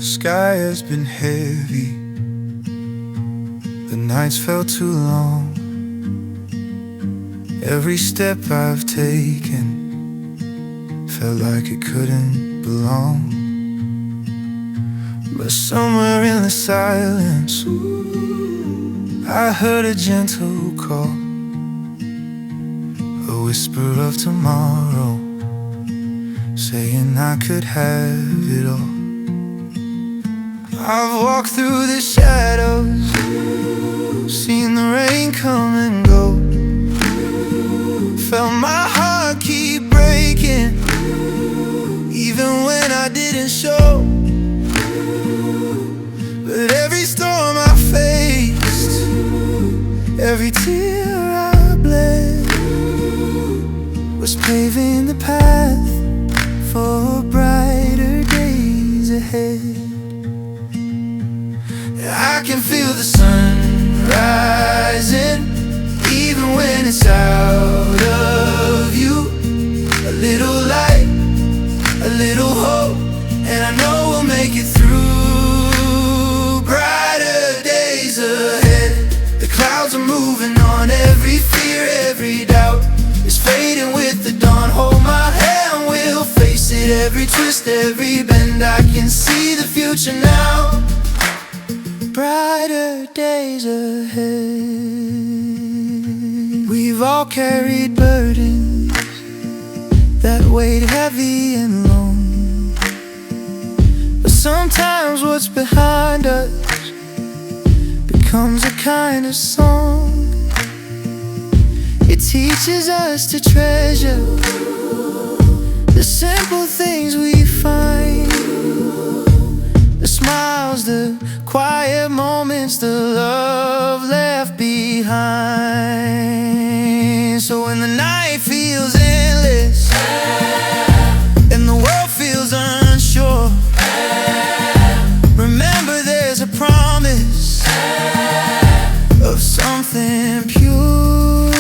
The sky has been heavy, the nights felt too long. Every step I've taken felt like it couldn't belong. But somewhere in the silence I heard a gentle call, a whisper of tomorrow, saying I could have it all. I've walked through the shadows, seen the rain come and go, felt my heart keep breaking, even when I didn't show. But every storm I faced, every tear I bled, was paving the path for brighter days ahead. I can feel the sun rising, even when it's out of you. A little light, a little hope, and I know we'll make it through brighter days ahead. The clouds are moving on, every fear, every doubt is fading with the dawn. Hold my hand, we'll face it, every twist, every bend. I can see the future now, brighter days ahead. We've all carried burdens that weighed heavy and long, but sometimes what's behind us becomes a kind of song. It teaches us to treasure the simple things we find, the smiles, the quiet moments, the love left behind. So when the night feels endless and the world feels unsure, remember there's a promise of something pure.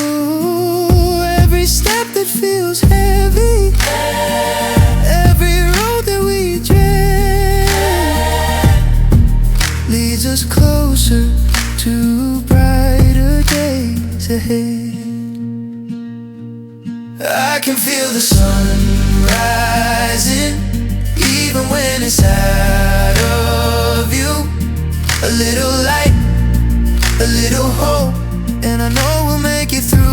Every step that feels heavy, every road that we tread, leads us closer to brighter days ahead. I can feel the sun rising, even when it's out of you. A little light, a little hope, and I know we'll make it through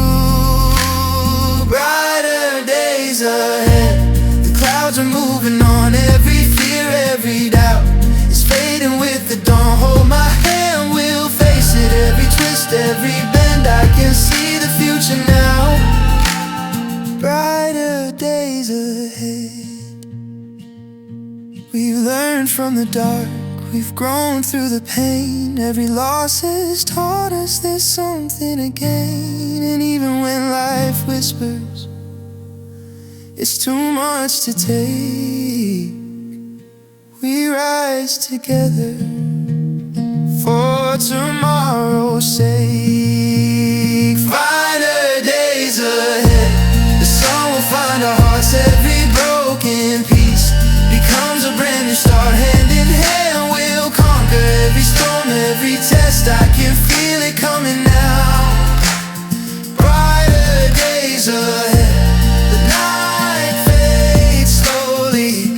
brighter days ahead. The clouds are moving on, every fear, every doubt is fading with the dawn. Hold my hand, we'll face it, every twist, every bend. I can see the future now, brighter days ahead. We've learned from the dark, we've grown through the pain. Every loss has taught us there's something to gain. And even when life whispers it's too much to take, we rise together for tomorrow's sake. Brighter days ahead, the sun will find our hearts. Every broken piece becomes a brand new start. Hand in hand we'll conquer every storm, every test. I can feel it coming now, brighter days ahead. The night fades slowly,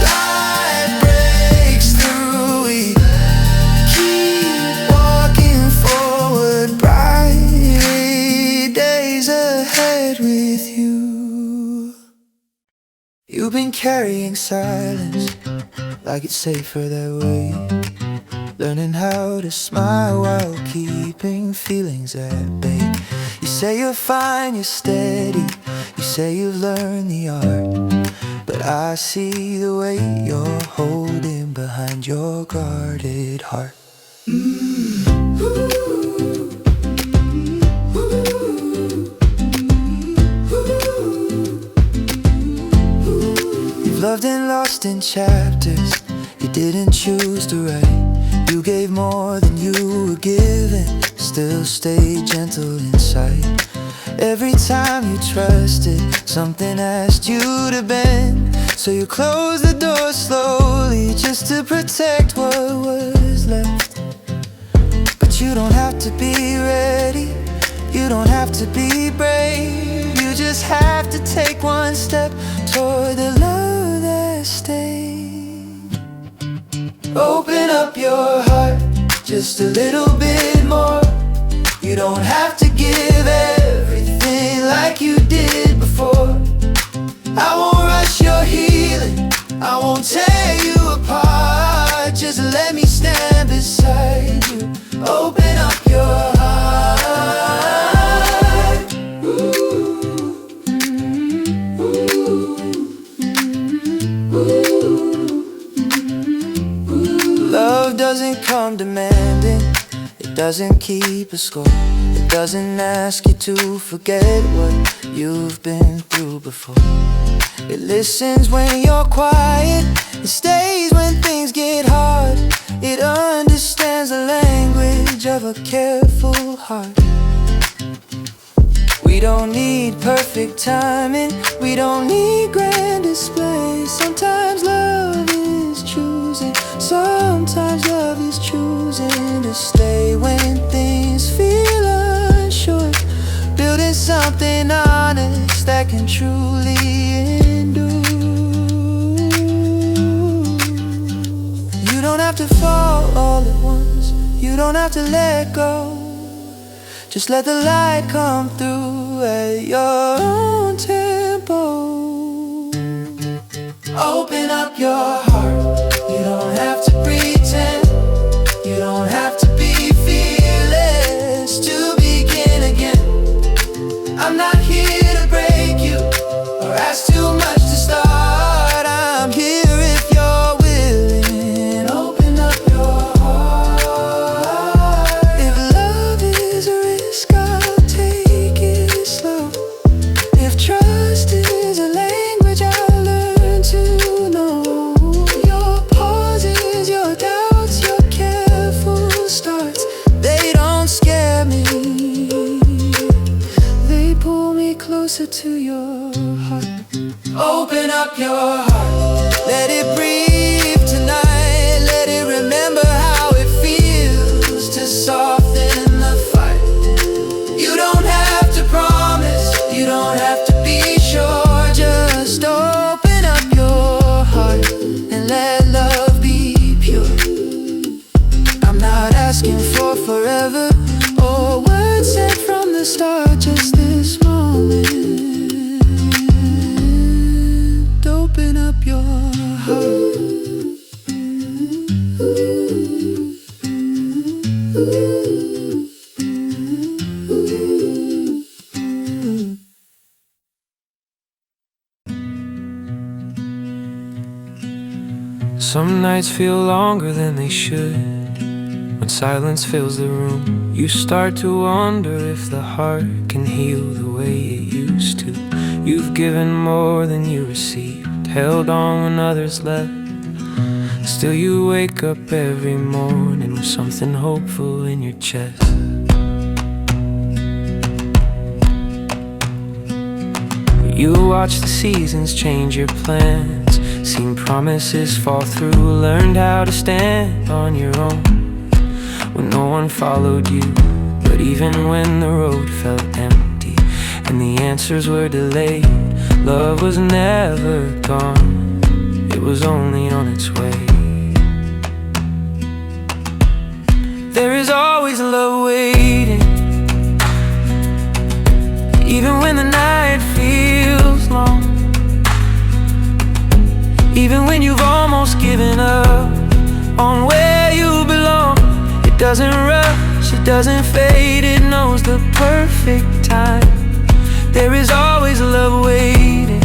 light breaks through. We keep walking forward, bright days ahead with you. You've been carrying silence like it's safer that way, learning how to smile while keeping feelings at bay. You say you're fine, you're steady, you say you've learned the art, but I see the weight you're holding behind your guarded heart. You've loved and lost in chapters you didn't choose to write. You gave more than you were given, still stay gentle inside. Every time you trusted, something asked you to bend. So you close the door slowly just to protect what was left. But you don't have to be ready, you don't have to be brave. You just have to take one step toward the love that stays. Open up your heart just a little bit more. You don't have to give everything like you did before. I won't rush your healing, I won't tear you apart. Just let me stand beside you. Open up your heart. Love doesn't come demanding, it doesn't keep a score. It doesn't ask you to forget what you've been through before. It listens when you're quiet, it stays when things get hard. It understands the language of a careful heart. We don't need perfect timing, we don't need grand displays. Sometimes love is choosing, sometimes love is choosing to stay when things feel unsure. Building something honest that can truly endure. You don't have to fall all at once, you don't have to let go. Just let the light come through at your own tempo. Open up your heart, you don't have to pretend, you don't have to be fearless to begin again. I'm not here to break you or ask too much to start. I'm here if you're willing. Open up your heart. If love is a risk, I'll take it slow. If trust is a language, I'll learn to know. Your pauses, your doubts, your careful starts, they don't scare me, they pull me closer to your heart. Open up your heart, let it breathe tonight. Let it remember how it feels to soften the fight. You don't have to promise, you don't have to be sure. Just open up your heart and let love be pure. I'm not asking for forever or words said from the start, just this moment. Open up your heart. Some nights feel longer than they should. When silence fills the room, you start to wonder if the heart can heal the way it used to. You've given more than you received, held on when others left. Still you wake up every morning with something hopeful in your chest. You watch the seasons change your plans, seen promises fall through, learned how to stand on your own when no one followed you. But even when the road felt empty and the answers were delayed, love was never gone, it was only on its way. There is always love waiting, even when the night feels long, even when you've almost given up on where you belong. It doesn't rush, it doesn't fade, it knows the perfect time. There is always love waiting,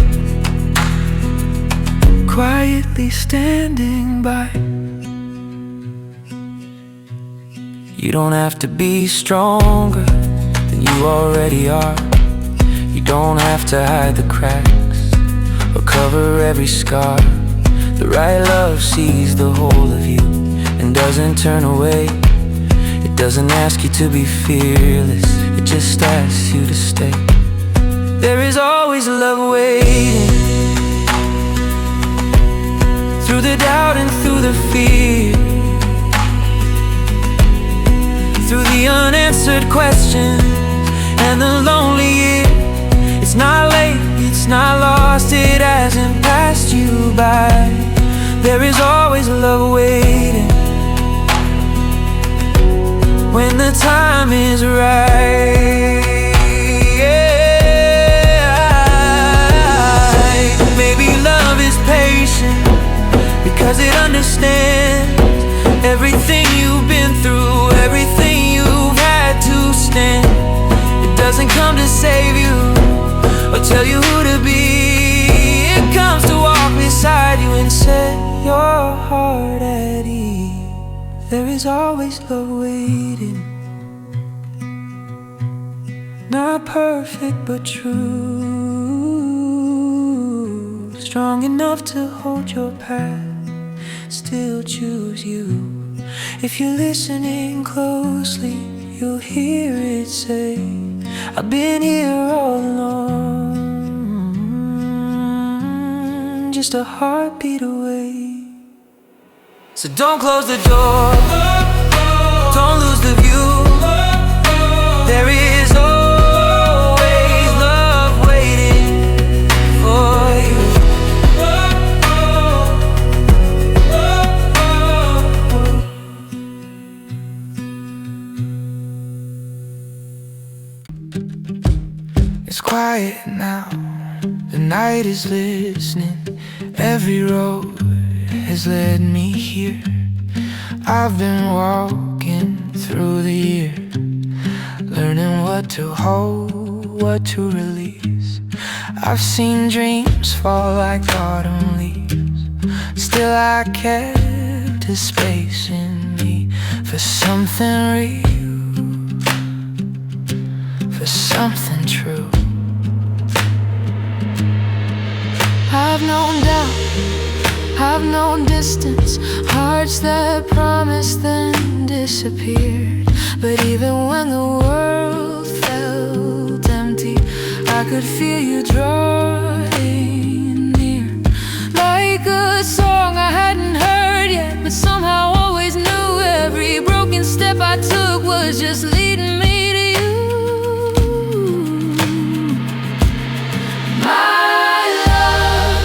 quietly standing by. You don't have to be stronger than you already are. You don't have to hide the cracks or cover every scar. The right love sees the whole of you and doesn't turn away. It doesn't ask you to be fearless, it just asks you to stay. There is always love waiting, through the doubt and through the fear, through the unanswered questions and the lonely year. It's not late, it's not lost, it hasn't passed you by. There is always love waiting when the time is right. Maybe love is patient because it understands everything you've been through, everything you've had to stand. It doesn't come to save you or tell you who to be. It comes to walk beside you and set your heart at ease. There is always love waiting, not perfect but true, strong enough to hold your path, still choose you. If you're listening closely, you'll hear it say, I've been here all along, just a heartbeat away. So don't close the door, don't lose the view. There is always love waiting for you. It's quiet now, the night is listening. Every road has led me here. I've been walking through the year, learning what to hold, what to release. I've seen dreams fall like autumn leaves. Still I kept a space in me for something real, for something true. I've known doubt, I've known distance, hearts that promised then disappeared. But even when the world felt empty, I could feel you drawing near. Like a song I hadn't heard yet, but somehow always knew. Every broken step I took was just leading me to you. My love,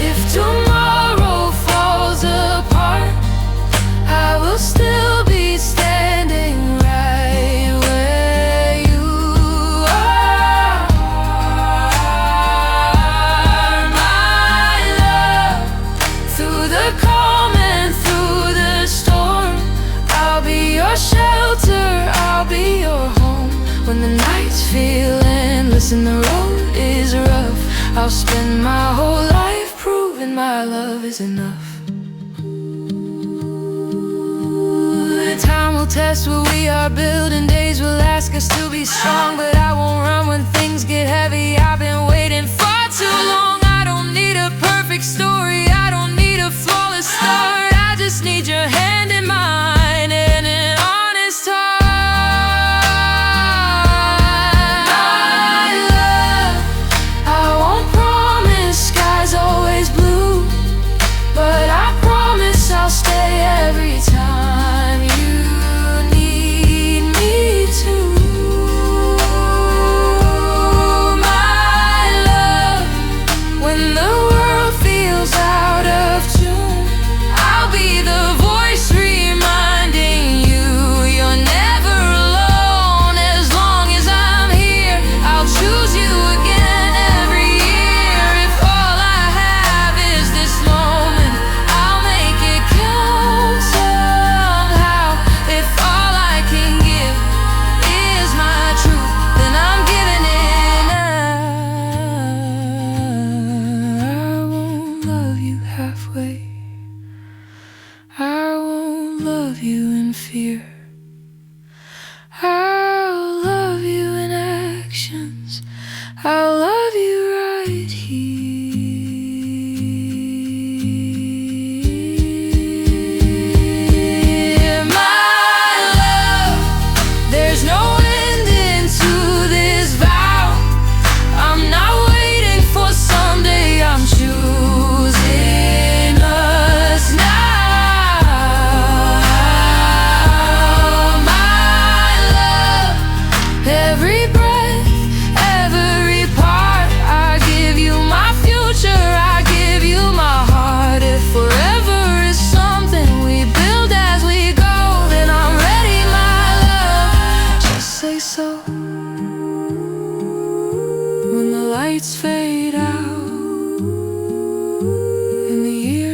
if tomorrow falls apart, I will still be standing right where you are. My love, through the calm and through the storm, I'll be your shelter, I'll be your home. When the nights feel endless and the road is rough, I'll spend my whole life proving my love is enough. Time will test what we are building, days will ask us to be strong. But I won't run when things get heavy, I've been waiting far too long. I don't need a perfect story, I don't need a flawless start. I just need your hand in mine and an honest heart. My love, I won't promise skies always blue, but I promise I'll stay every time you need me to. My love, when the world feels out of tune, I'll be the voice reminding you you're never alone. As long as I'm here, I'll choose you again every year. If all I have is this moment, I'll make it count somehow. If all I can give is my truth, then I'm giving it now. I won't love you halfway, I won't love you in fear. I'll love you in actions, I'll love you right here. My love, there's no ending to this vow. I'm not waiting for someday, I'm choosing us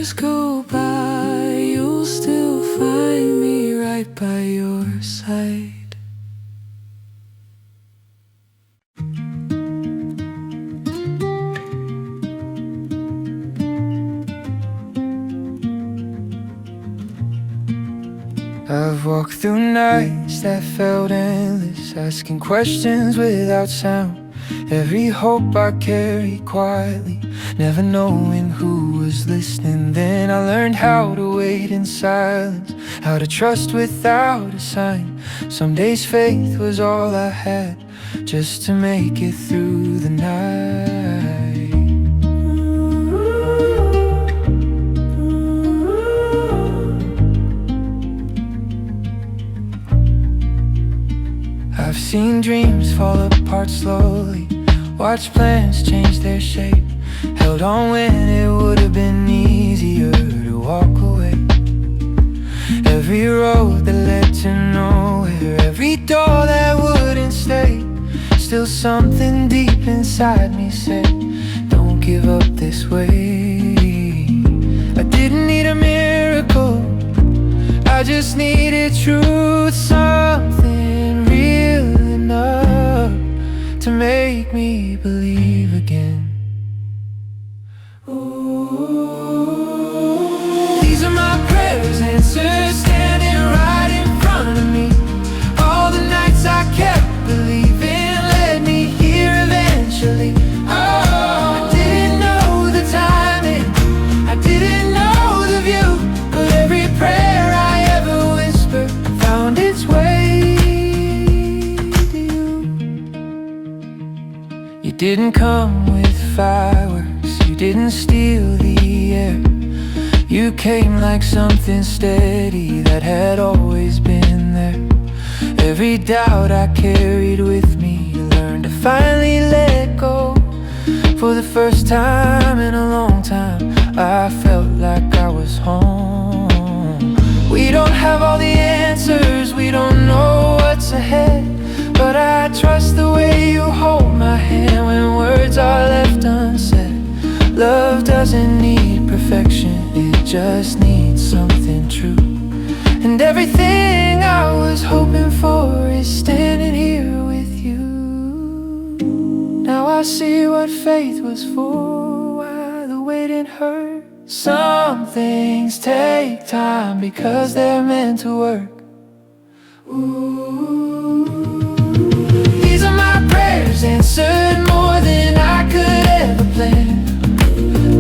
years go by, you'll still find me right by your side. I've walked through nights that felt endless, asking questions without sound. Every hope I carried quietly, never knowing who was listening. Then I learned how to wait in silence, how to trust without a sign. Some days faith was all I had, just to make it through the night. I've seen dreams fall apart slowly, watched plans change their shape, held on when it would have been easier to walk away. Every road that led to nowhere, every door that wouldn't stay, still something deep inside me said, don't give up this way. I didn't need a miracle, I just needed truth, something real enough to make me believe again. Ooh, these are my prayers answered, standing right in front of me. All the nights I kept believing led me here eventually. Oh, I didn't know the timing, I didn't know the view, but every prayer I ever whispered found its way to you. You didn't come with fireworks, you didn't steal the air. You came like something steady that had always been there. Every doubt I carried with me, you learned to finally let go. For the first time in a long time, I felt like I was home. We don't have all the answers, we don't know what's ahead, but I trust the way you hold my hand when words are left unsaid. Love doesn't need perfection, it just needs something true. And everything I was hoping for is standing here with you. Now I see what faith was for, why the waiting hurt. Some things take time because they're meant to work. Ooh, these are my prayers answered, more than I could ever plan.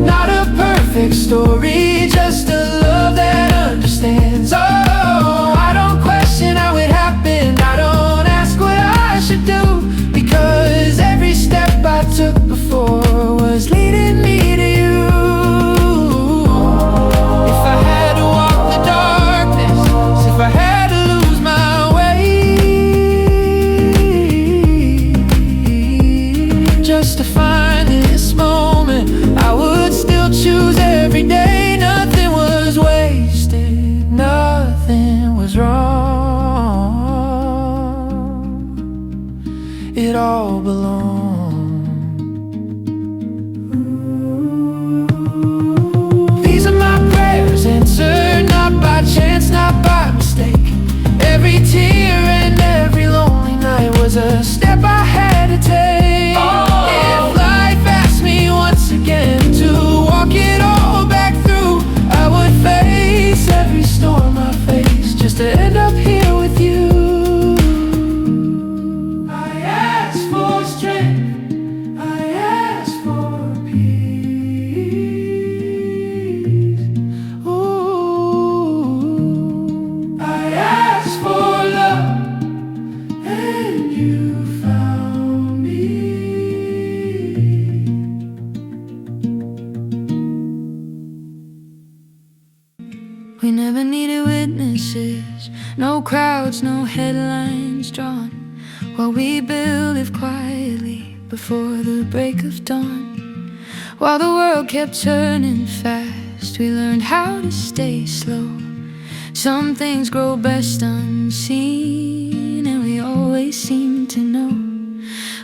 Not a perfect story, just a love that understands. Oh, I don't question how it happened, I don't ask what I should do, because every step I took before was leading me to you. If I had to walk the darkness, if I had to lose my way, just to find this moment, I would still choose every day. Nothing was wasted, nothing was wrong, it all belonged. These are my prayers answered, not by chance, not by mistake. Every tear and every lonely night was a step I had to take. If life asked me once again to walk it all back through, I would face every storm I face just to end up here with you. I ask for strength, I ask for peace. Ooh, I ask for love, and you found me. We never needed witnesses, no crowds, no headlines drawn, while we built it quietly before the break of dawn. While the world kept turning fast, we learned how to stay slow. Some things grow best unseen, and we always seem to know.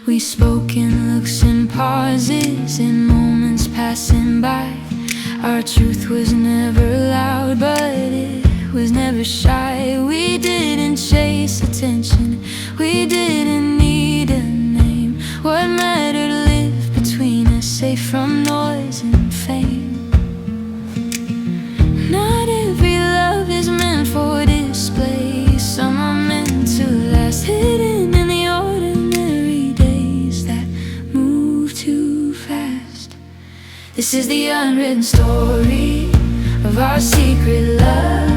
We spoke in looks and pauses, in moments passing by. Our truth was never never shy. We didn't chase attention, we didn't need a name. What mattered lived between us, safe from noise and fame. Not every love is meant for display. Some are meant to last, hidden in the ordinary days that move too fast. This is the unwritten story of our secret love,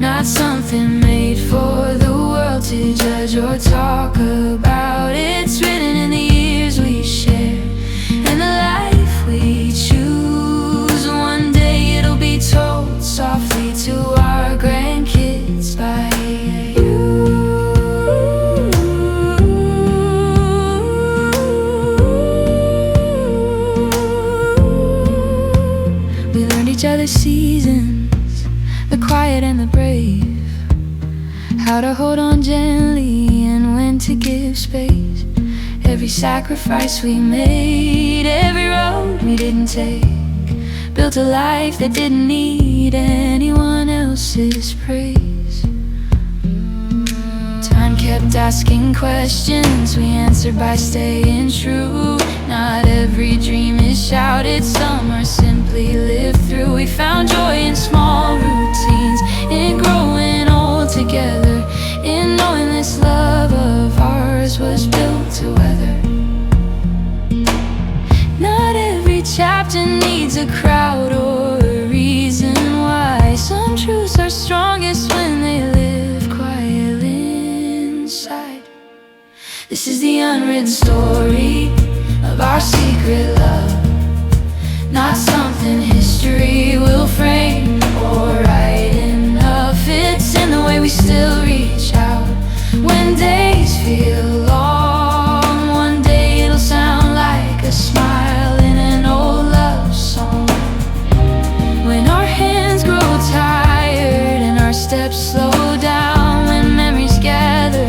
not something made for the world to judge or talk about. It's written in the years we share and the life we choose. One day it'll be told softly to our grandkids by you. We learned each other's seasons, the quiet and the brave, how to hold on gently and when to give space. Every sacrifice we made, every road we didn't take, built a life that didn't need anyone else's praise. Time kept asking questions, we answered by staying true. Not every dream is shouted, some are simply lived through. We found joy in small routines, in growing old together, in knowing this love of ours was built to weather. Not every chapter needs a crowd or a reason why. Some truths are strongest when they live quietly inside. This is the unwritten story of our secret love, not something history will frame or write enough. It's in the way we still reach out when days feel long. One day it'll sound like a smile in an old love song. When our hands grow tired and our steps slow down, when memories gather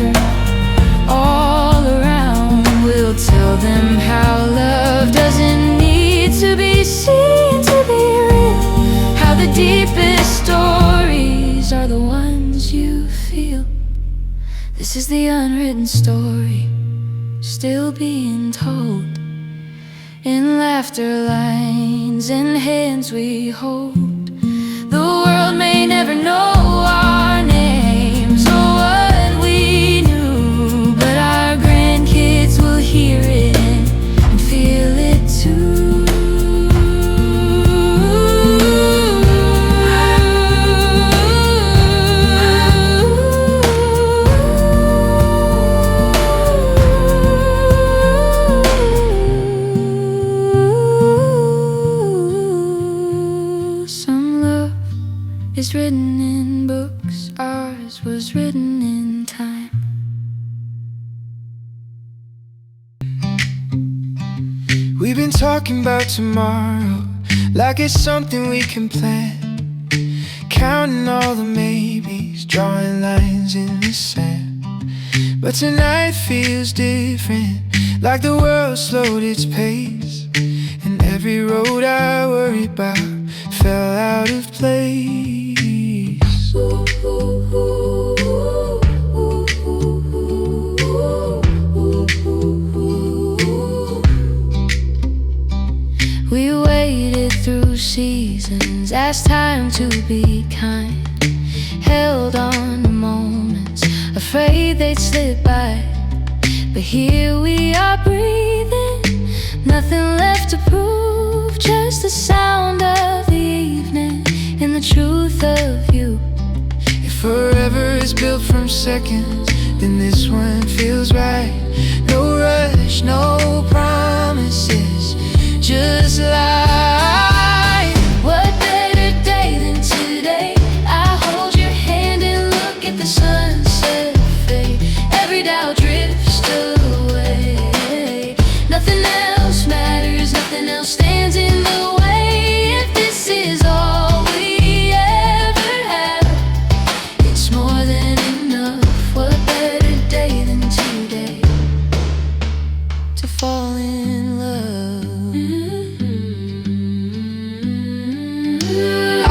all around, we'll tell them how love doesn't need to be seen to be real, how the deepest stories are the ones you feel. This is the unwritten story, still being told, in laughter lines and hands we hold. The world may never know our names or what we knew, but our grandkids will hear it and feel it too. Some love is written in books, ours was written in time. We've been talking about tomorrow like it's something we can plan, counting all the maybes, drawing lines in the sand. But tonight feels different, like the world slowed its pace, and every road I worried about fell out of place. We waited through seasons, asked time to be kind, held on to moments, afraid they'd slip by. But here we are breathing, nothing left to prove, just the sound of the evening and the truth of you. If forever is built from seconds, then this one feels right. No rush, no promises, just life. What better day than today? I hold your hand and look at the sunset fade. Every doubt drifts away. Nothing else matters, nothing else stands in the way. If this is all we ever have, it's more than enough. What better day than today to fall in love?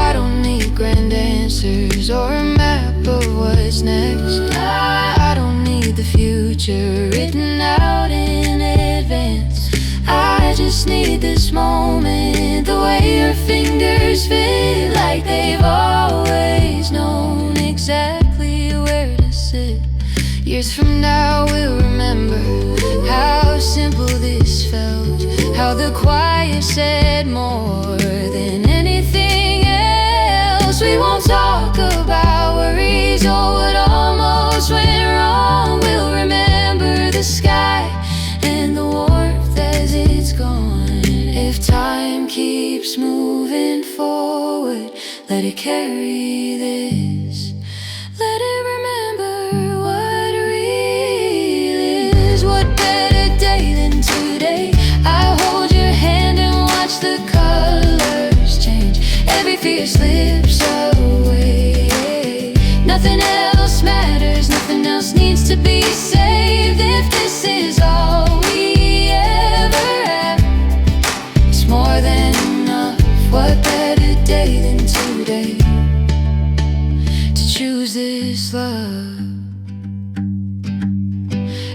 I don't need grand answers or a map of what's next. I don't need the future written out in advance. I just need this moment, the way your fingers fit, like they've always known exactly where to sit. Years from now we'll remember how simple this felt, how the choir said more than anything else. We won't talk about worries or what almost went wrong. We'll remember the sky and the warmth as it's gone. If time keeps moving forward, let it carry this. Let it remember what real is. What better day than today? I hold your hand and watch the colors change. Every fear slips away. Nothing else matters, nothing else needs to be saved. If this is all we ever have, it's more than enough. What better day than today to choose this love?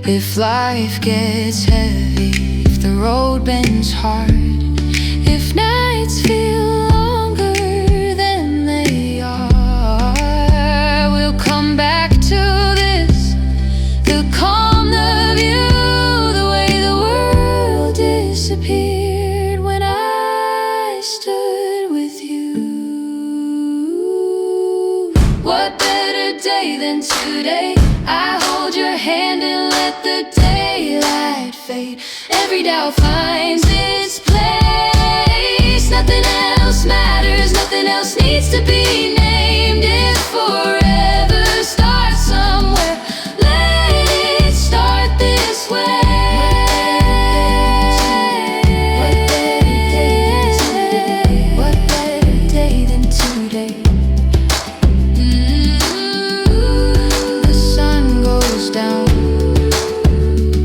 If life gets heavy, if the road bends hard, if nights feel longer than they are, we'll come back to this. The calm, the view, the way the world disappeared when I stood with you. What better day than today? I hold your hand and let the daylight fade. Every doubt finds its place. Nothing else matters, nothing else needs to be named. If forever starts somewhere, let it start this way. What better day than today? The sun goes down,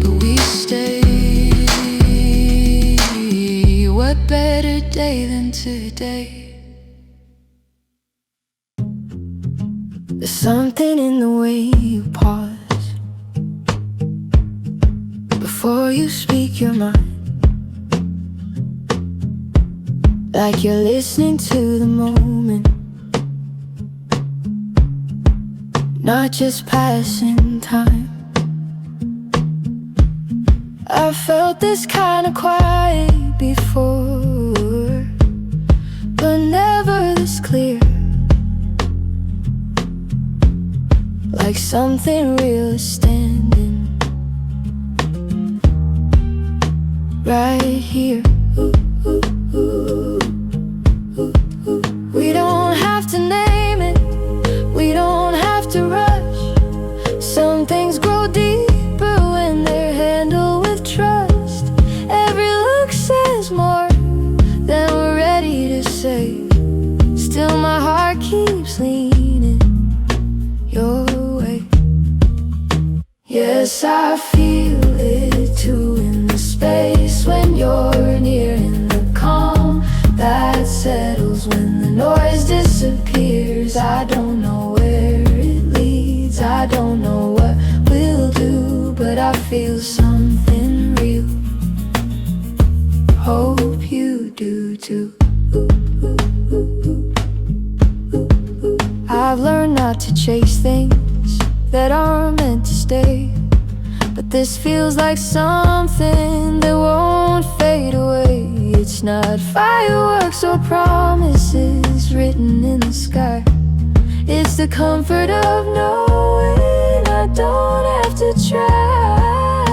but we stay. What better day than today? There's something in the way you pause before you speak your mind, like you're listening to the moment, not just passing time. I felt this kind of quiet before, but never this clear. Like something real is standing right here. We don't have to name it, we don't have to rush. Some things grow deeper when they're handled with trust. Every look says more than we're ready to say. Still my heart keeps leaning your way. Yes, I feel it too, in the space when you're near, in the calm that settles when the noise disappears. I don't know where it leads, I don't know what we'll do, but I feel something real. Hope you do too. I've learned not to chase things that aren't meant to stay, but this feels like something that won't fade away. It's not fireworks or promises written in the sky. It's the comfort of knowing I don't have to try.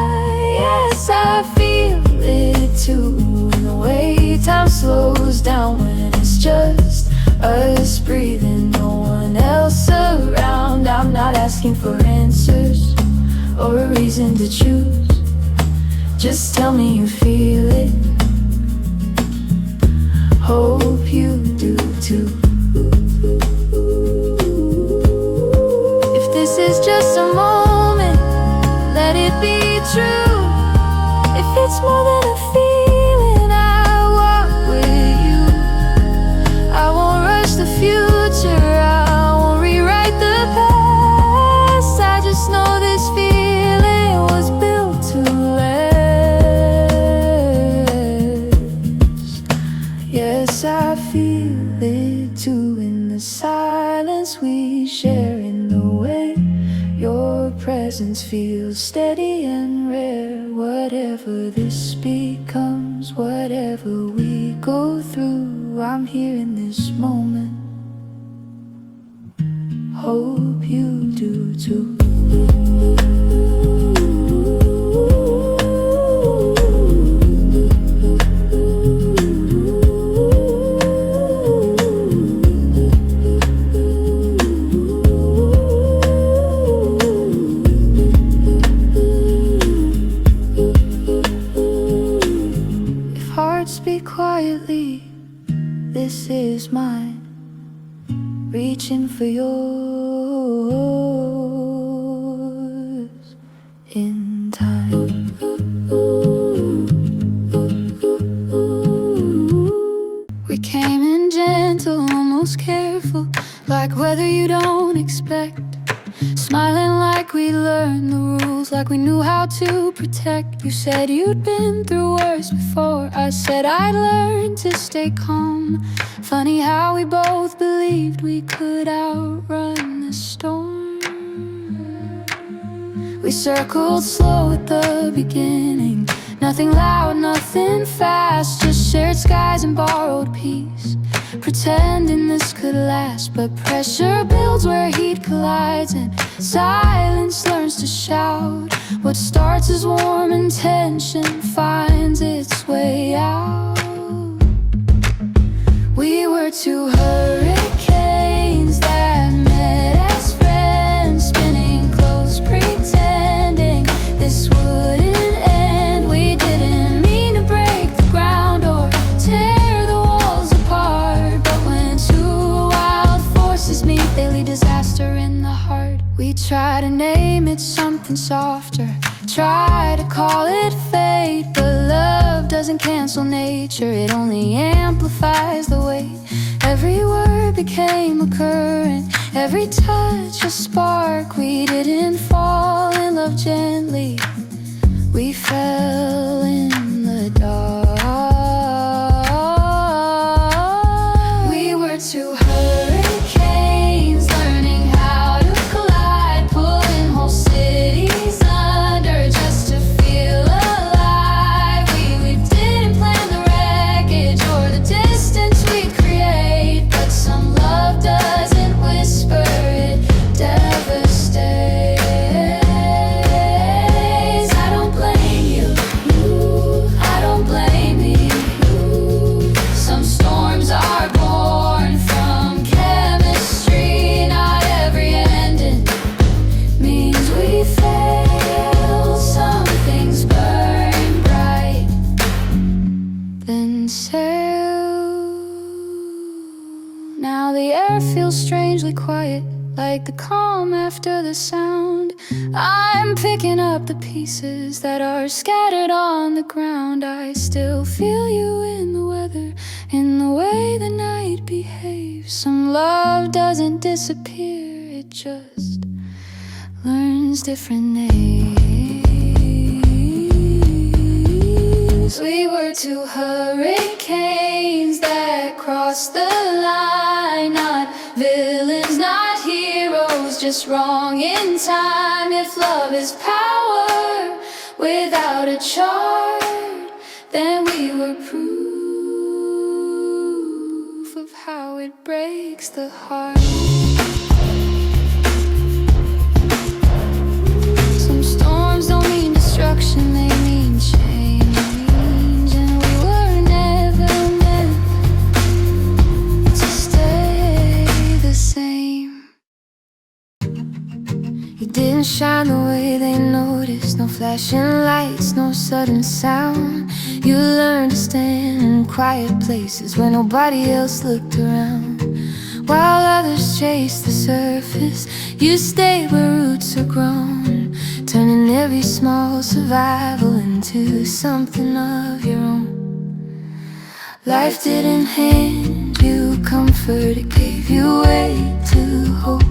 Yes, I feel it too, in the way time slows down when it's just us breathing, no one else around. I'm not asking for answers or a reason to choose, just tell me you feel it. Hope you do too. If this is just a moment, let it be true. If it's more than a feeling, I walk with you. I won't rush the future, I silence we share, in the way your presence feels steady and rare. Whatever this becomes, whatever we go through, I'm here in this moment. Hope you do too. Speak quietly, this is mine, reaching for yours in time. We came in gentle, almost careful, like weather you don't expect, smiling like we learned the rules, like we knew how to protect. You said you'd been through worse before, I said I'd learned to stay calm. Funny how we both believed we could outrun the storm. We circled slow at the beginning, nothing loud, nothing fast, just shared skies and borrowed peace, pretending this could last. But pressure builds where heat collides, and silence learns to shout. What starts as warm intention finds its way out. We were two hurricanes that met as friends, spinning close, pretending this wouldn't end. We didn't mean to break the ground or tear the walls apart, but when two wild forces meet, they lead disaster in the heart. We try to name it something softer, try to call it fate, but love doesn't cancel nature, it only amplifies the weight. Every word became a current, every touch a spark. We didn't fall in love gently, we fell in the dark. We were two hurricanes learning how to collide, pulling whole cities under just to feel alive. We didn't plan the wreckage or the distance we'd create, but some love doesn't whisper, it devastates. I don't blame you, I don't blame me. Some storms are born from chemistry, not every ending means we fail. Some things burn bright, then sail. Now the air feels strangely quiet, like the calm after the sound. I'm picking up the pieces that are scattered on the ground. I still feel you in the weather, in the way the night behaves. Some love doesn't disappear, it just learns different names. We were two hurricanes that crossed the line, not villains, not heroes, just wrong in time. If love is power without a chart, then we were proof of how it breaks the heart. Some storms don't mean destruction, they mean change, and we were never meant to stay the same. You didn't shine the way they noticed, no flashing lights, no sudden sound. You learned to stand in quiet places where nobody else looked around. While others chased the surface, you stayed where roots are grown, turning every small survival into something of your own. Life didn't hand you comfort, it gave you weight to hold.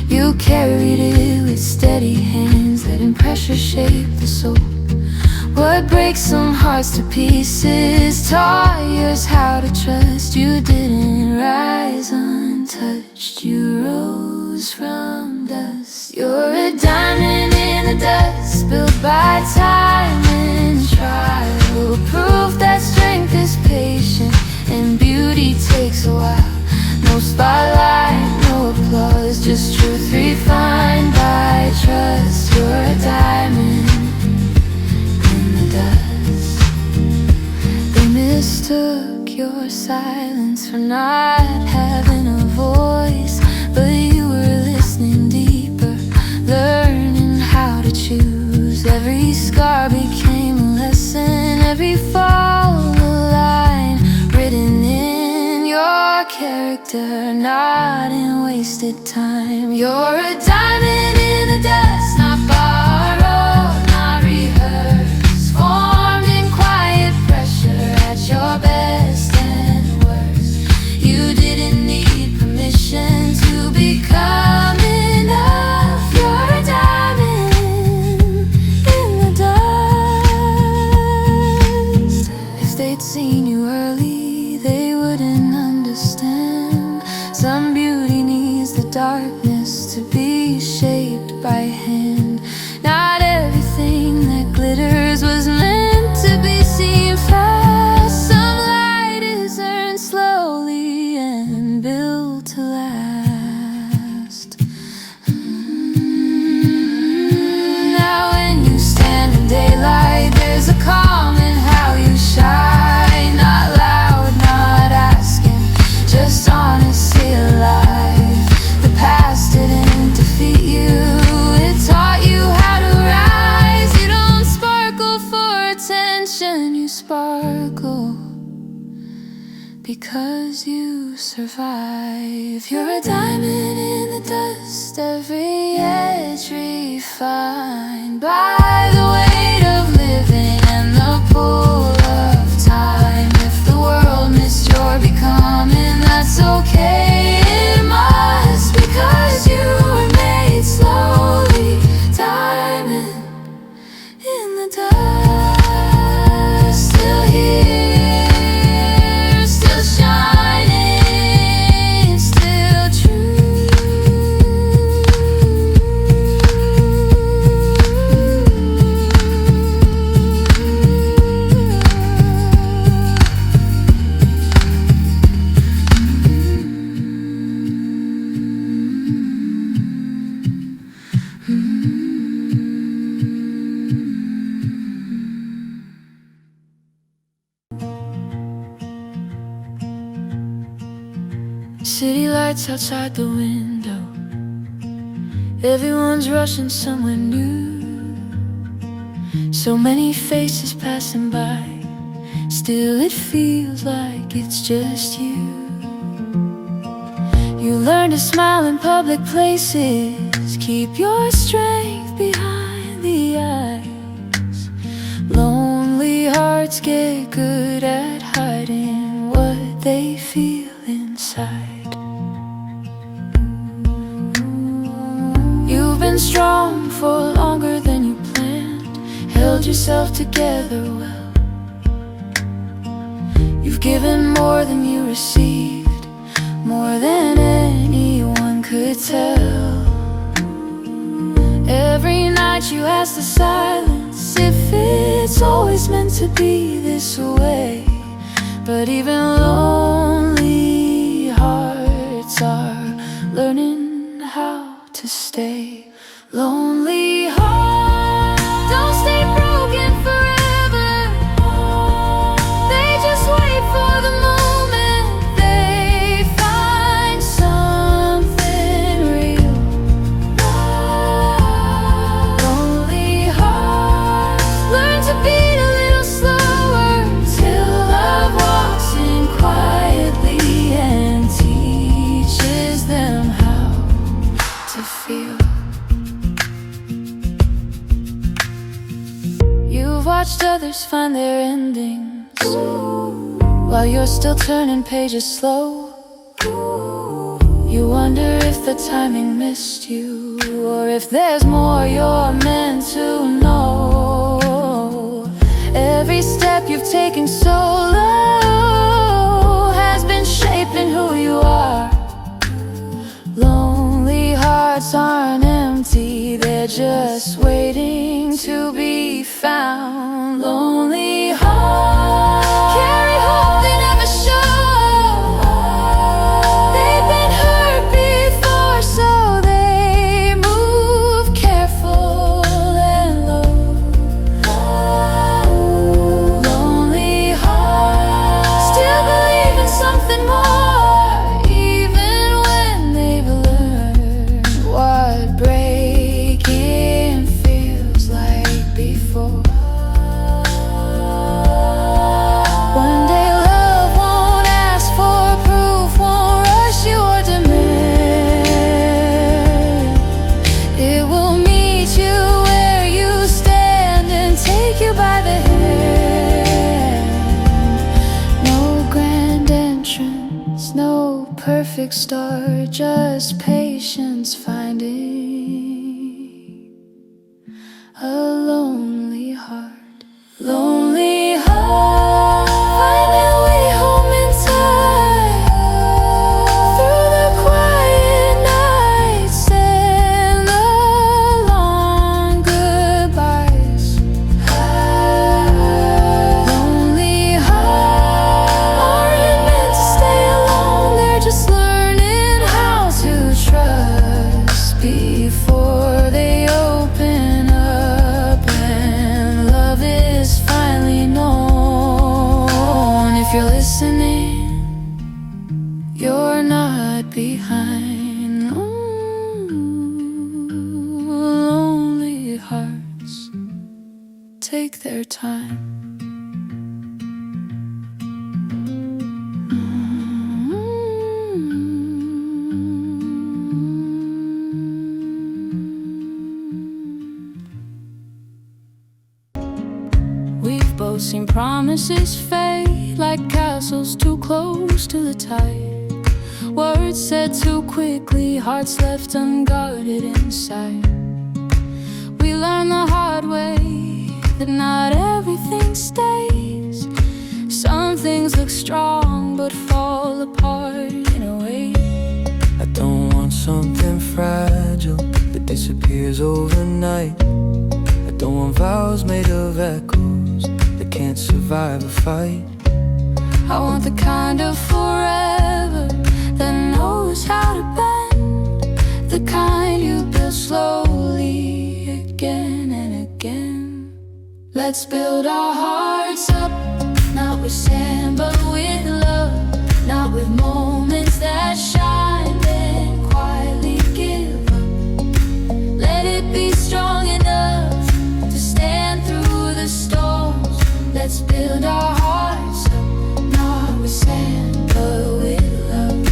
You carried it with steady hands, letting pressure shape the soul. What breaks some hearts to pieces taught yours how to trust. You didn't rise untouched, you rose comes from dust. You're a diamond in the dust, built by time and trial. Proof that strength is patient and beauty takes a while. No spotlight, no applause, just truth refined by trust. You're a diamond in the dust. They mistook your silence for not having a voice, but you were listening deeper, learning how to choose. Every scar became a lesson, every fall a line written in your character, not in wasted time. You're a diamond in the dust, not borrowed, not rehearsed, formed in quiet pressure at your best and worst. You didn't need permission to become enough. You're a diamond in the dust. If they'd seen you early, they wouldn't understand. Some beauty needs the darkness to be shaped by hand. Not everything that glitters was meant to be seen fast. Some light is earned slowly and built to last. Now when you stand in daylight, there's a calm in how you shine. Not loud, not asking, just honestly alive. The past didn't defeat you, it taught you how to rise. You don't sparkle for attention, you sparkle because you survive. You're a diamond in the dust, every edge refined by the weight of living and the pull of time. If the world missed your becoming, that's okay, it must, because you were made slowly. Diamond in the dust, still here, still shining, still true. City lights outside the window, everyone's rushing somewhere new. So many faces passing by, still it feels like it's just you. You learn to smile in public places, keep your strength behind the eyes. Lonely hearts get good at hiding what they feel inside. You've been strong for longer than you planned, held yourself together well. You've given more than you received, more than anyone could tell. Every night you ask the silence if it's always meant to be this way. But even lonely hearts are learning how to stay. Lonely hearts don't stay broken forever, they just wait for the moment they find something real. Lonely hearts learn to beat a little slower till love walks in quietly and teaches them how to feel. You've watched others find their endings while you're still turning pages slow. You wonder if the timing missed you, or if there's more you're meant to know. Every step you've taken so low has been shaping who you are. Lonely heart found. Lonely hearts carry hope they never show. They've been hurt before, so they move careful and low. Lonely hearts still believe in something more, even when they've learned what breaking feels like before. One day love won't ask for proof, won't rush you or demand. It will meet you where you stand and take you by the hand. No grand entrance, no perfect start, just patience finding a lonely heart. Lonely heart, find their way home in time. Through the quiet nights and the long goodbyes. Lonely hearts aren't meant to stay alone, they're just learning how to trust before they open up, and love is finally known. If you're listening, you're not behind. Lonely hearts take their time. We've both seen promises fade like castles too close to the tide. Words said too quickly, hearts left unguarded inside. We learned the hard way that not everything stays. Some things look strong but fall apart in a way. I don't want something fragile that disappears overnight. I don't want vows made of echoes that can't survive a fight. I want the kind of forever that knows how to bend, the kind you build slowly again and again. Let's build our hearts up, not with sand but with love, not with moments that shine then quietly give up. Let it be strong enough to stand through the storms. Let's build our hearts up, not with sand but with love.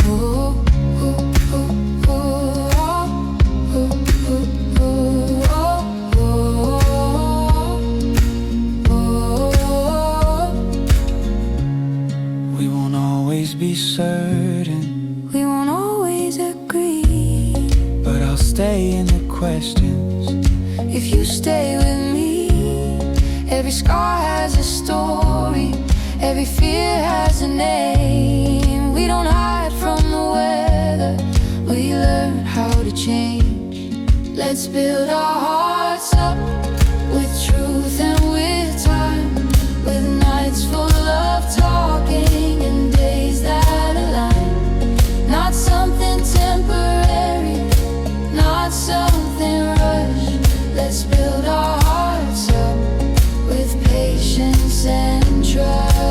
Ooh, ooh, ooh, ooh, ooh, ooh, ooh, ooh. We won't always be certain, We won't always agree, but I'll stay in the questions. if you stay with me. Every scar has a story, every fear has a name. We don't hide from the weather, we learn how to change. Let's build our hearts up with truth and with time, with nights full of talking and days that align. Not something temporary, not something rushed. Let's build our hearts up with patience and trust.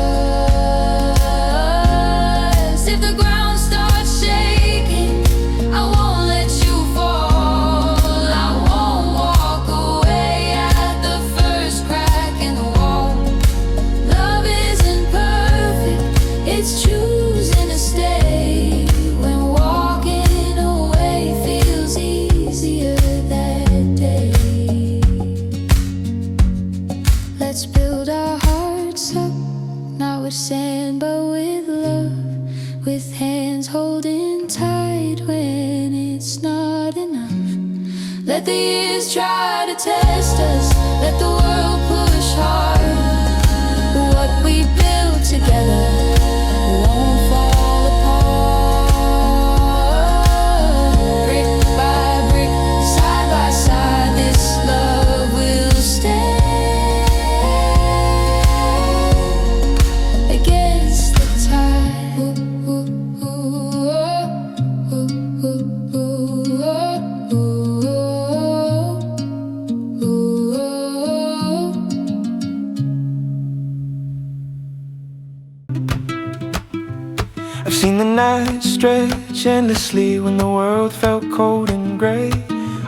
If the ground starts shaking, I won't let you fall. I won't walk away at the first crack in the wall. Love isn't perfect, it's choosing to stay when walking away feels easier that day. Let's build our hearts up, not with sand but with love, with hands holding tight when it's not enough. Let the years try to test us, let the world push hard. What we build together won't fall apart. Brick by brick, side by side, this love will nights stretch endlessly when the world felt cold and gray.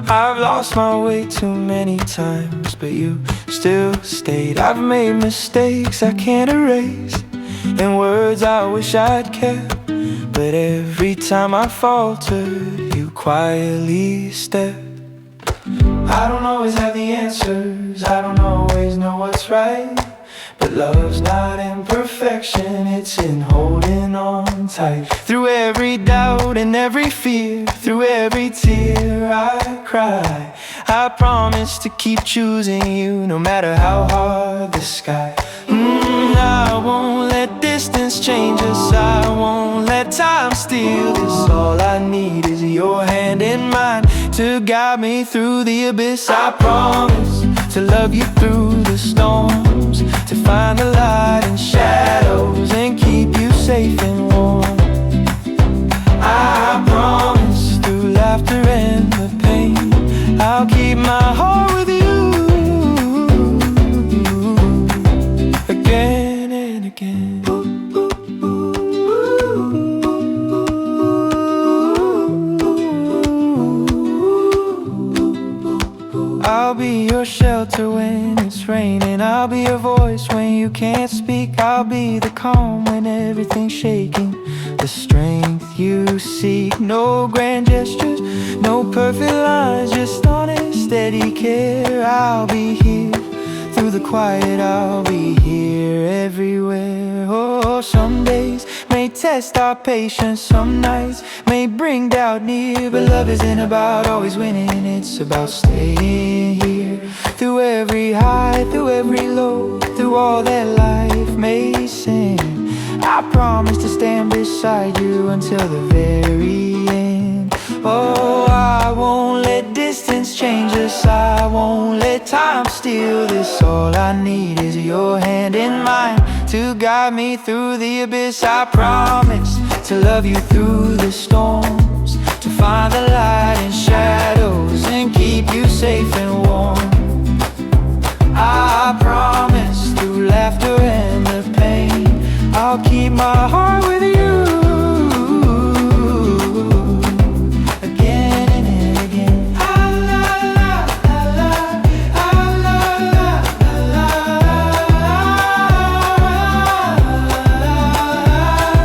I've lost my way too many times, but you still stayed. I've made mistakes I can't erase, and words I wish I'd kept, but every time I faltered, you quietly stepped. I don't always have the answers, I don't always know what's right, but love's not in perfection, it's in holding on tight. Through every doubt and every fear, through every tear I cry, I promise to keep choosing you, no matter how hard the sky. I won't let distance change us, I won't let time steal this. All I need is your hand in mine to guide me through the abyss. I promise to love you through the storms, to find the light in shadows and keep you safe and warm. I promise through laughter and the pain, I'll keep my heart with you again and again. I'll be your shelter when it's raining, I'll be your voice when you can't speak, I'll be the calm when everything's shaking, the strength you seek. No grand gestures, no perfect lines, just honest, steady care. I'll be here through the quiet, I'll be here everywhere. Oh, some days may test our patience, some nights may bring doubt near, but love isn't about always winning, it's about staying here. Through every high, through every low, through all that life may send, I promise to stand beside you until the very end. Oh, I won't let distance change us, I won't let time steal this. All I need is your hand in mine to guide me through the abyss. I promise to love you through the storms, to find the light in shadows and keep you safe and warm. I promise through laughter and the pain, I'll keep my heart with you again and again.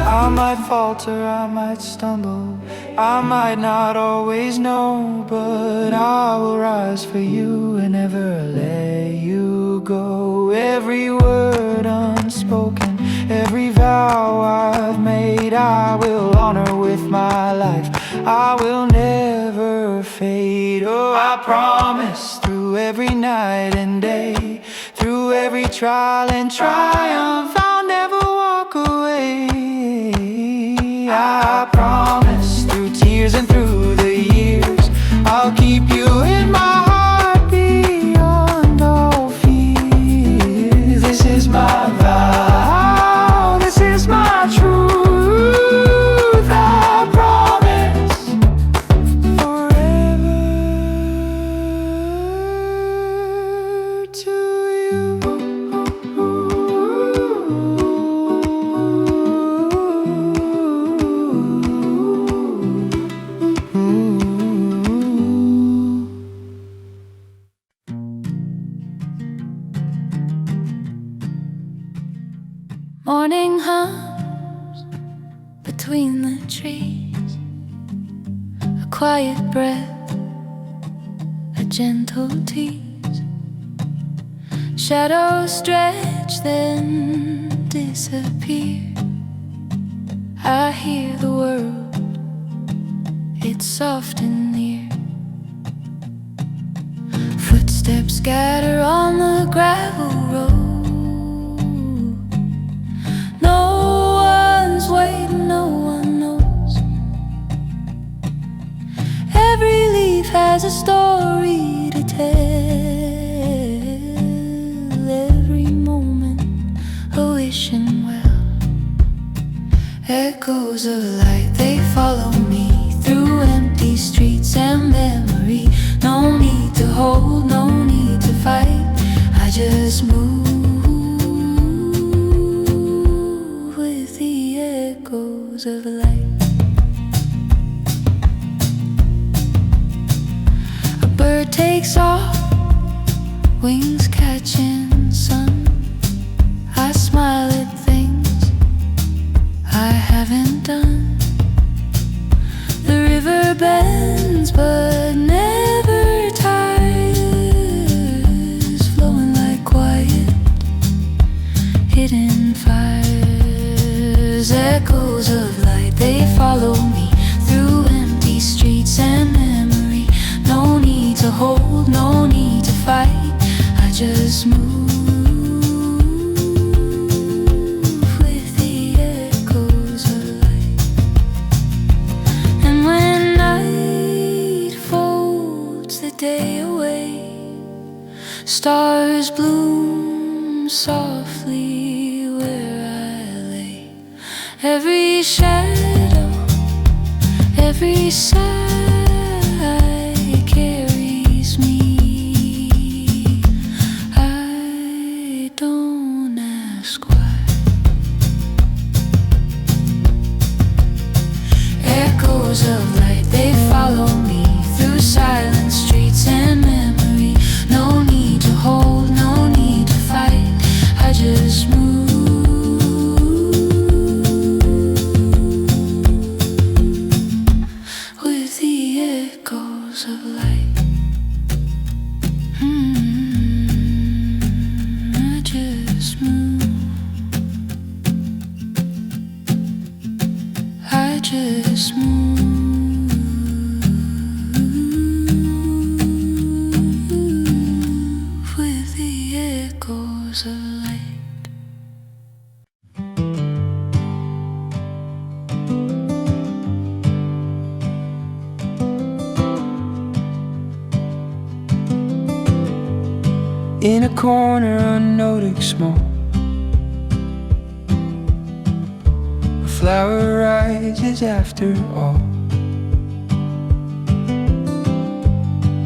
I might falter, I might stumble, I might not always know, but I will rise for you and never let you go. Every word unspoken, every vow I've made, I will honor with my life, I will never fade. Oh, I promise through every night and day, through every trial and triumph, I'll never walk away. I promise through tears and through the years, I'll keep you in my heart beyond all fears. This is my vow, this is my truth, I promise forever to you. Morning hums between the trees, a quiet breath, a gentle tease. Shadows stretch then disappear. I hear the world, it's soft and near. Footsteps scatter on the gravel road. Waiting, no one knows. Every leaf has a story to tell. Every moment a wishing well. Echoes of light, they follow me through empty streets and memory. No need to hold, no need to fight, I just move of light. takes off, wings catching sun. I smile at things I haven't done. The river bends but never tires, flowing like quiet hidden fires. Echoes of light, they follow me through empty streets and memory. No need to hold, no need to fight. I just move with the echoes of light. And when night folds the day away, stars bloom softly where I lay. Every shadow, every sigh carries me. I don't ask why. Echoes of light, they follow me through silent streets and memory. No need to hold, no need to fight. I just move with the echoes of light. I just move. I just move with the echoes of light. In a corner unnoticed small, a flower rises after all.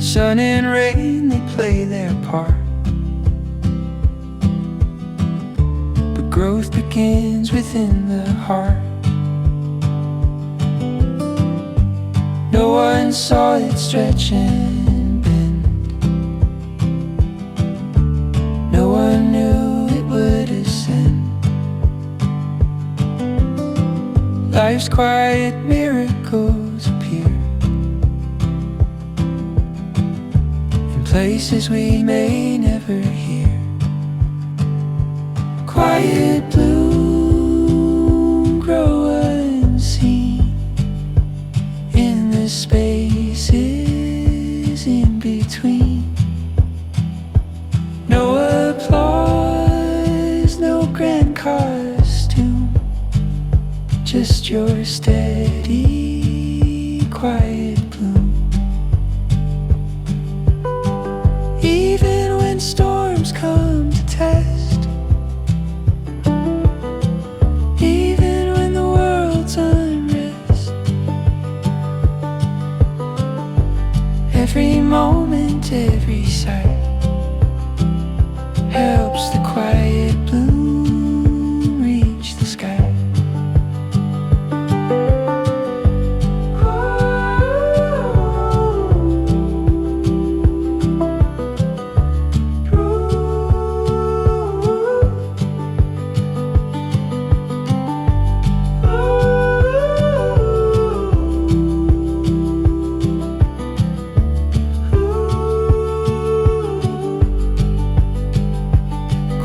Sun and rain, they play their part, but growth begins within the heart. No one saw it stretch and bend. No one knew it would ascend. Life's quiet miracles appear in places we may never hear. Quiet bloom, grow unseen in the spaces in between. No applause, no grand costume, just your steady, quiet bloom. Even when storms come to test, even when the world's unrest, every moment, every sight helps the quiet bloom reach the sky.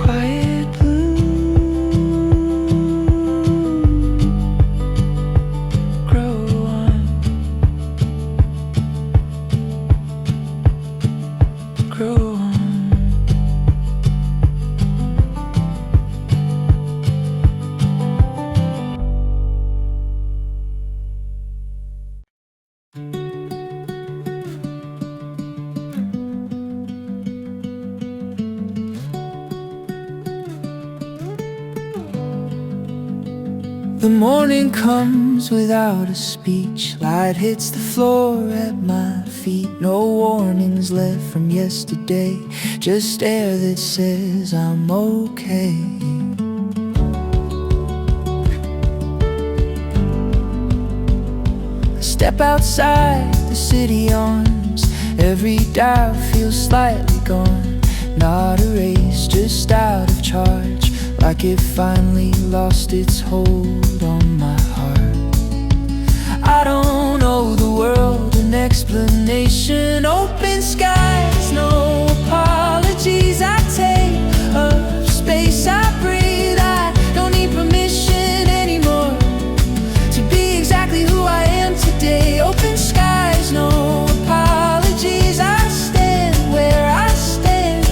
Quiet bloom, grow on, grow on. The morning comes without a speech. Light hits the floor at my feet. No warnings left from yesterday, just air that says I'm okay. I step outside, the city arms Every doubt feels slightly gone, not erased, just out of charge, like it finally lost its hold on my heart. I don't owe the world an explanation. Open skies, no apologies. I take up space, I breathe. I don't need permission anymore to be exactly who I am today. Open skies, no apologies. I stand where I stand.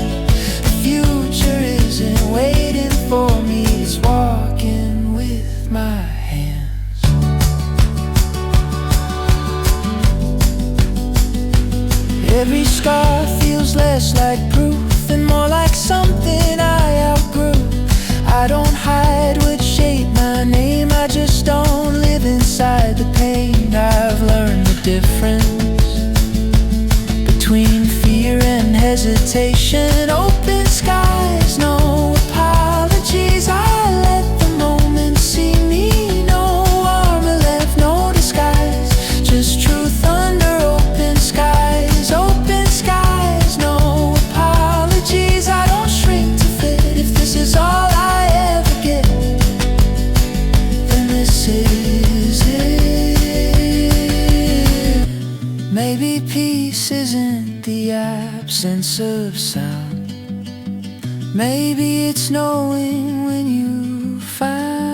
The future isn't waiting for me, it's walking with my hands. Every scar feels less like proof and more like something I outgrew. I don't hide what shaped my name, I just don't live inside the pain. I've learned the difference between fear and hesitation. Open skies, no apologies. I let the moment see me, no armor left, no disguise, just truth under open skies. Open skies, no apologies. I don't shrink to fit. If this is all I ever get, then this is it. Maybe peace isn't the absence of sound. Maybe it's knowing when you found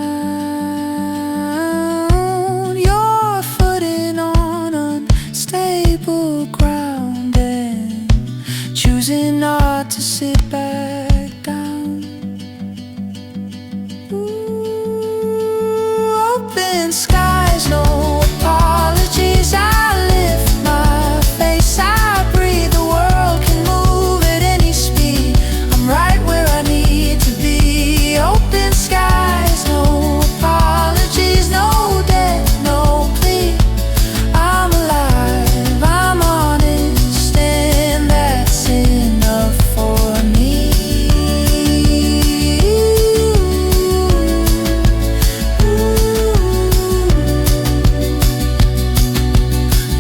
your footing on unstable ground and choosing not to sit back down. Ooh, open skies, no apologies. I lift my face, I breathe. The world can move at any speed. I'm right where I need to be. Open skies, no apologies. No debt, no plea. I'm alive, I'm honest, and that's enough for me.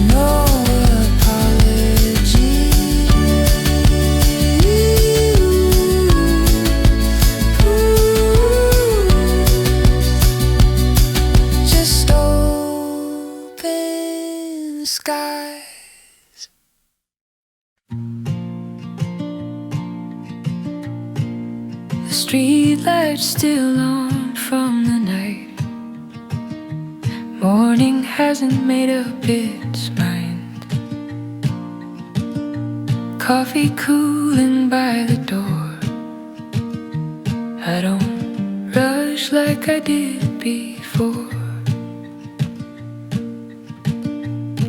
No apologies. Just open skies. The street lights still on from the night. Morning hasn't made up its mind. Coffee cooling by the door. I don't rush like I did before.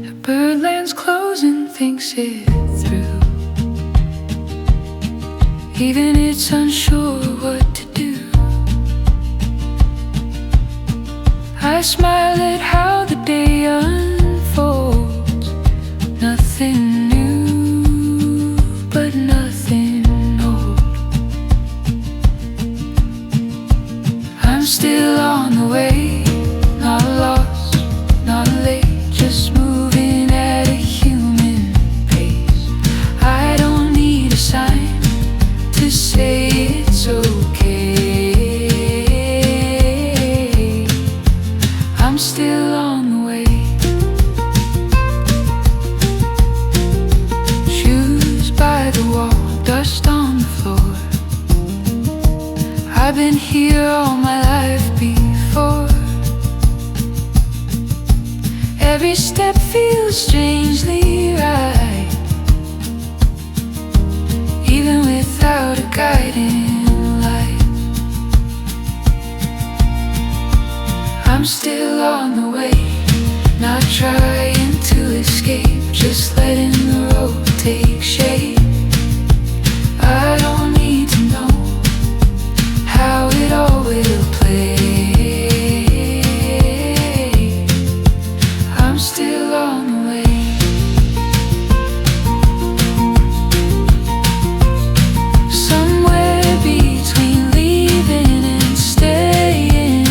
The birdland's closing thinks it through. Even it's unsure what to do. I smile at how the day unfolds. Nothing new, but nothing old. I'm still on the way, not lost, not late, just moving at a human pace. I don't need a sign to say it's okay. I'm still on the way. Shoes by the wall, dust on the floor. I've been here all my life before. Every step feels strangely right, even without a guiding light. I'm still on the way, not trying to escape, just letting the road take shape. I don't need to know how it all will play. I'm still on the way. Somewhere between leaving and staying,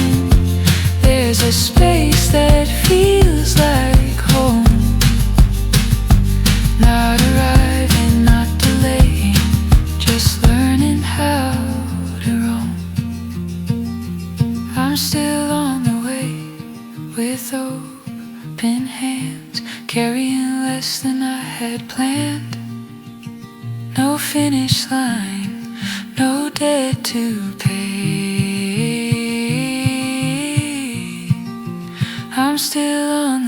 there's a space that feels like home. hands, carrying less than I had planned. No finish line, no debt to pay. I'm still on